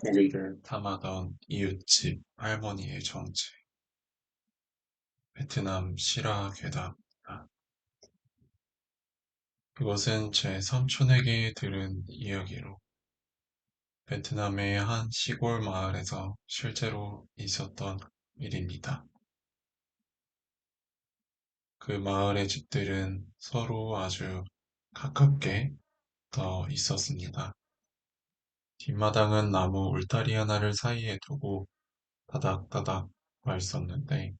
고기를 탐하던 이웃집 할머니의 정체. 베트남 시라 괴담입니다. 그것은 제 삼촌에게 들은 이야기로 베트남의 한 시골 마을에서 실제로 있었던 일입니다. 그 마을의 집들은 서로 아주 가깝게 붙어 있었습니다. 뒷마당은 나무 울타리 하나를 사이에 두고 다닥다닥 와 있었는데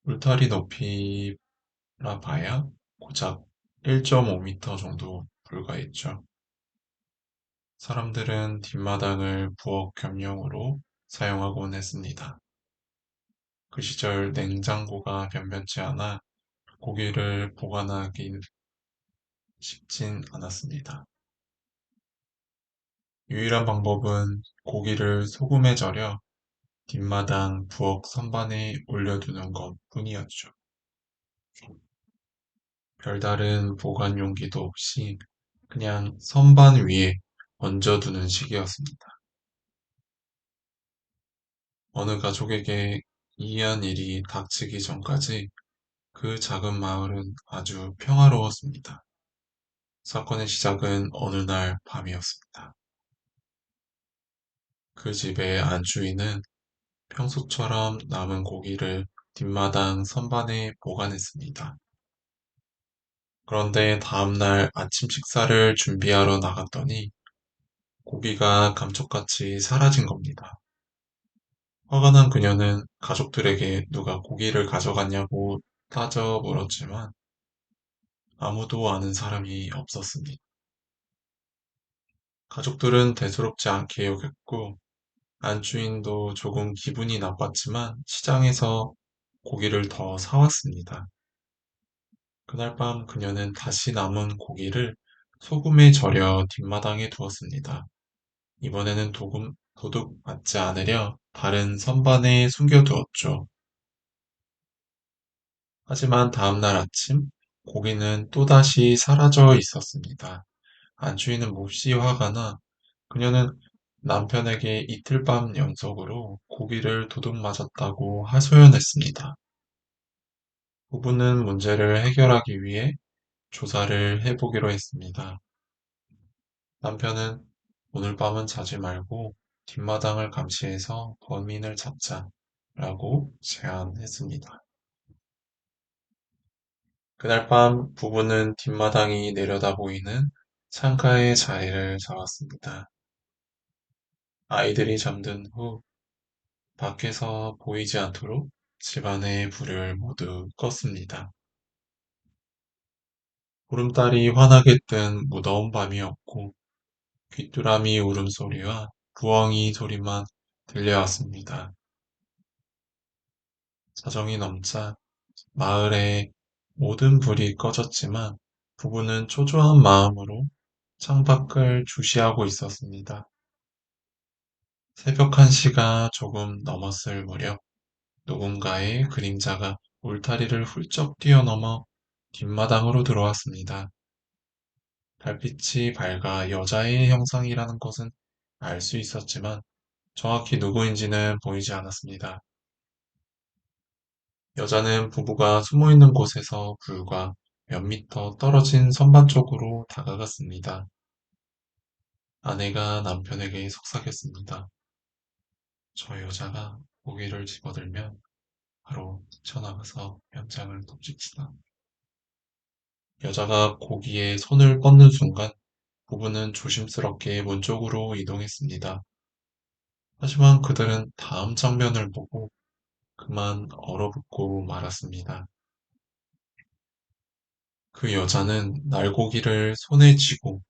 울타리 높이라 봐야 고작 1.5m 정도 불과했죠. 사람들은 뒷마당을 부엌 겸용으로 사용하곤 했습니다. 그 시절 냉장고가 변변치 않아 고기를 보관하긴 쉽진 않았습니다. 유일한 방법은 고기를 소금에 절여 뒷마당 부엌 선반에 올려두는 것 뿐이었죠. 별다른 보관 용기도 없이 그냥 선반 위에 얹어두는 식이었습니다. 어느 가족에게 이해한 일이 닥치기 전까지 그 작은 마을은 아주 평화로웠습니다. 사건의 시작은 어느 날 밤이었습니다. 그 집의 안주인은 평소처럼 남은 고기를 뒷마당 선반에 보관했습니다. 그런데 다음날 아침 식사를 준비하러 나갔더니 고기가 감쪽같이 사라진 겁니다. 화가 난 그녀는 가족들에게 누가 고기를 가져갔냐고 따져 물었지만 아무도 아는 사람이 없었습니다. 가족들은 대수롭지 않게 여겼고 안주인도 조금 기분이 나빴지만 시장에서 고기를 더 사왔습니다. 그날 밤 그녀는 다시 남은 고기를 소금에 절여 뒷마당에 두었습니다. 이번에는 도둑 맞지 않으려 다른 선반에 숨겨두었죠. 하지만 다음날 아침 고기는 또다시 사라져 있었습니다. 안주인은 몹시 화가 나 그녀는 남편에게 이틀 밤 연속으로 고기를 도둑 맞았다고 하소연했습니다. 부부는 문제를 해결하기 위해 조사를 해보기로 했습니다. 남편은 오늘 밤은 자지 말고 뒷마당을 감시해서 범인을 잡자라고 제안했습니다. 그날 밤 부부는 뒷마당이 내려다 보이는 창가에 자리를 잡았습니다. 아이들이 잠든 후 밖에서 보이지 않도록 집안의 불을 모두 껐습니다. 보름달이 환하게 뜬 무더운 밤이었고 귀뚜라미 울음소리와 부엉이 소리만 들려왔습니다. 자정이 넘자 마을의 모든 불이 꺼졌지만 부부는 초조한 마음으로 창밖을 주시하고 있었습니다. 새벽 1시가 조금 넘었을 무렵 누군가의 그림자가 울타리를 훌쩍 뛰어넘어 뒷마당으로 들어왔습니다. 달빛이 밝아 여자의 형상이라는 것은 알 수 있었지만 정확히 누구인지는 보이지 않았습니다. 여자는 부부가 숨어 있는 곳에서 불과 몇 미터 떨어진 선반 쪽으로 다가갔습니다. 아내가 남편에게 속삭였습니다. 저 여자가 고기를 집어들면 바로 튀어나가서 현장을 돕집시다. 여자가 고기에 손을 뻗는 순간 부부는 조심스럽게 문 쪽으로 이동했습니다. 하지만 그들은 다음 장면을 보고 그만 얼어붙고 말았습니다. 그 여자는 날고기를 손에 쥐고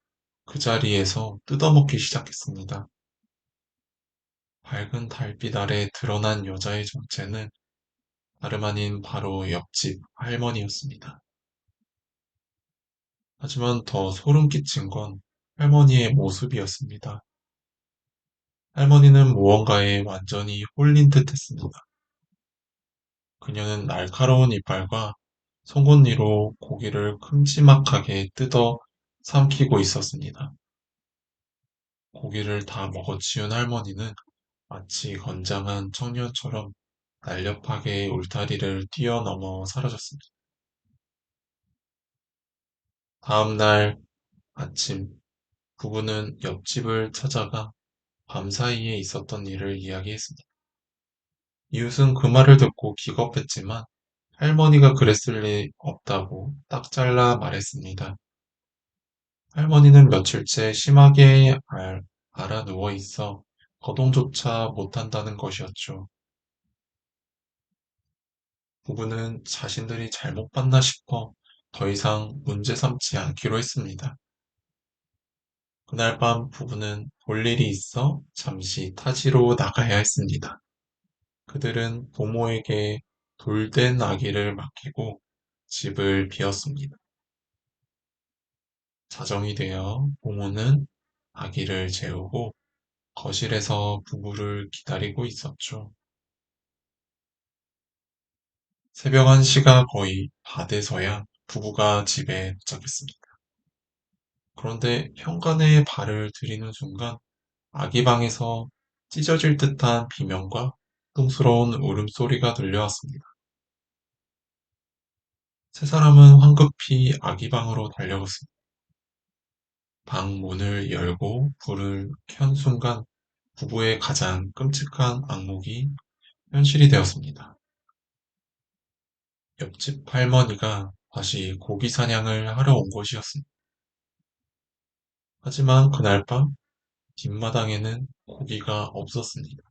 그 자리에서 뜯어먹기 시작했습니다. 밝은 달빛 아래 드러난 여자의 정체는 다름 아닌 바로 옆집 할머니였습니다. 하지만 더 소름 끼친 건 할머니의 모습이었습니다. 할머니는 무언가에 완전히 홀린 듯 했습니다. 그녀는 날카로운 이빨과 송곳니로 고기를 큼지막하게 뜯어 삼키고 있었습니다. 고기를 다 먹어치운 할머니는 마치 건장한 청년처럼 날렵하게 울타리를 뛰어넘어 사라졌습니다. 다음 날 아침, 부부는 옆집을 찾아가 밤사이에 있었던 일을 이야기했습니다. 이웃은 그 말을 듣고 기겁했지만 할머니가 그랬을 리 없다고 딱 잘라 말했습니다. 할머니는 며칠째 심하게 앓아 누워 있어 거동조차 못한다는 것이었죠. 부부는 자신들이 잘못 봤나 싶어 더 이상 문제 삼지 않기로 했습니다. 그날 밤 부부는 볼 일이 있어 잠시 타지로 나가야 했습니다. 그들은 부모에게 돌된 아기를 맡기고 집을 비웠습니다. 자정이 되어 부모는 아기를 재우고 거실에서 부부를 기다리고 있었죠. 새벽 1시가 거의 다 돼서야 부부가 집에 도착했습니다. 그런데 현관에 발을 들이는 순간 아기 방에서 찢어질 듯한 비명과 뚱스러운 울음소리가 들려왔습니다. 세 사람은 황급히 아기 방으로 달려갔습니다. 방 문을 열고 불을 켠 순간 부부의 가장 끔찍한 악몽이 현실이 되었습니다. 옆집 할머니가 다시 고기 사냥을 하러 온 것이었습니다. 하지만 그날 밤 뒷마당에는 고기가 없었습니다.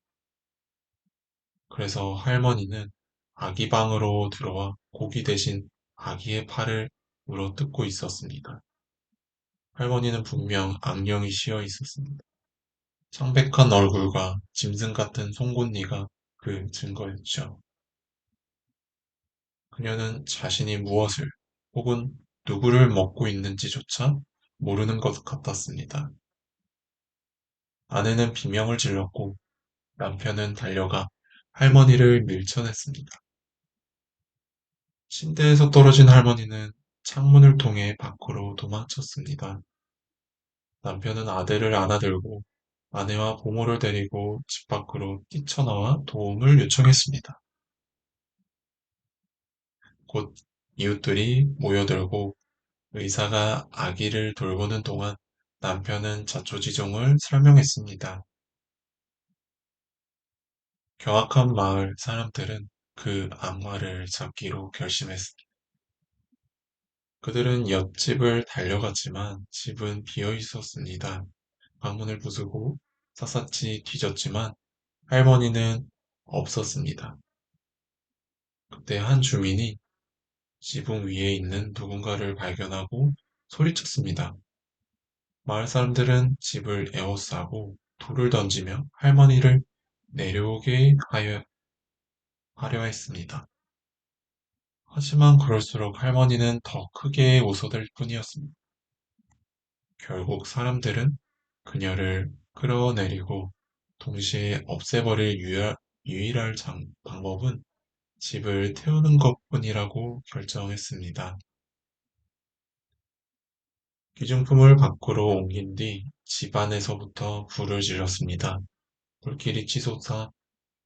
그래서 할머니는 아기 방으로 들어와 고기 대신 아기의 팔을 물어뜯고 있었습니다. 할머니는 분명 악령이 씌어 있었습니다. 창백한 얼굴과 짐승 같은 송곳니가 그 증거였죠. 그녀는 자신이 무엇을 혹은 누구를 먹고 있는지조차 모르는 것 같았습니다. 아내는 비명을 질렀고 남편은 달려가 할머니를 밀쳐냈습니다. 침대에서 떨어진 할머니는 창문을 통해 밖으로 도망쳤습니다. 남편은 아들을 안아들고 아내와 부모를 데리고 집 밖으로 뛰쳐나와 도움을 요청했습니다. 곧 이웃들이 모여들고 의사가 아기를 돌보는 동안 남편은 자초지종을 설명했습니다. 경악한 마을 사람들은 그 악마를 잡기로 결심했습니다. 그들은 옆집을 달려갔지만 집은 비어 있었습니다. 방문을 부수고 샅샅이 뒤졌지만 할머니는 없었습니다. 그때 한 주민이 지붕 위에 있는 누군가를 발견하고 소리쳤습니다. 마을 사람들은 집을 에워싸고 돌을 던지며 할머니를 내려오게 하려 했습니다. 하지만 그럴수록 할머니는 더 크게 웃어댈 뿐이었습니다. 결국 사람들은 그녀를 끌어내리고 동시에 없애버릴 유일할 방법은 집을 태우는 것뿐이라고 결정했습니다. 귀중품을 밖으로 옮긴 뒤 집 안에서부터 불을 질렀습니다. 불길이 치솟아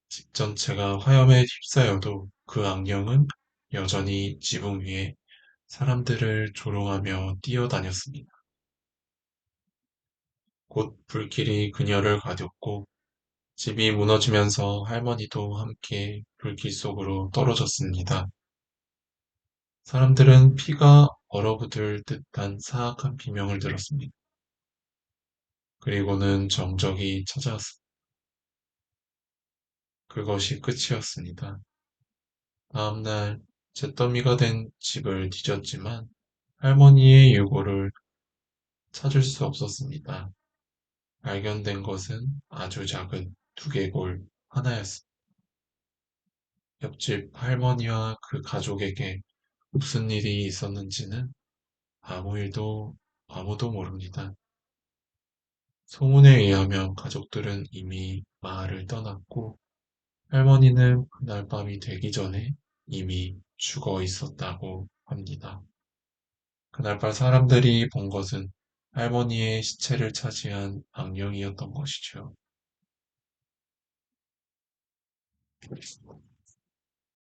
집 전체가 화염에 휩싸여도 그 악령은 여전히 지붕 위에 사람들을 조롱하며 뛰어다녔습니다. 곧 불길이 그녀를 가뒀고 집이 무너지면서 할머니도 함께 불길 속으로 떨어졌습니다. 사람들은 피가 얼어붙을 듯한 사악한 비명을 들었습니다. 그리고는 정적이 찾아왔습니다. 그것이 끝이었습니다. 다음날 잿더미가 된 집을 뒤졌지만 할머니의 유골을 찾을 수 없었습니다. 발견된 것은 아주 작은 두개골 하나였습니다. 옆집 할머니와 그 가족에게 무슨 일이 있었는지는 아무도 모릅니다. 소문에 의하면 가족들은 이미 마을을 떠났고 할머니는 그날 밤이 되기 전에 이미 죽어 있었다고 합니다. 그날 밤 사람들이 본 것은 할머니의 시체를 차지한 악령이었던 것이죠.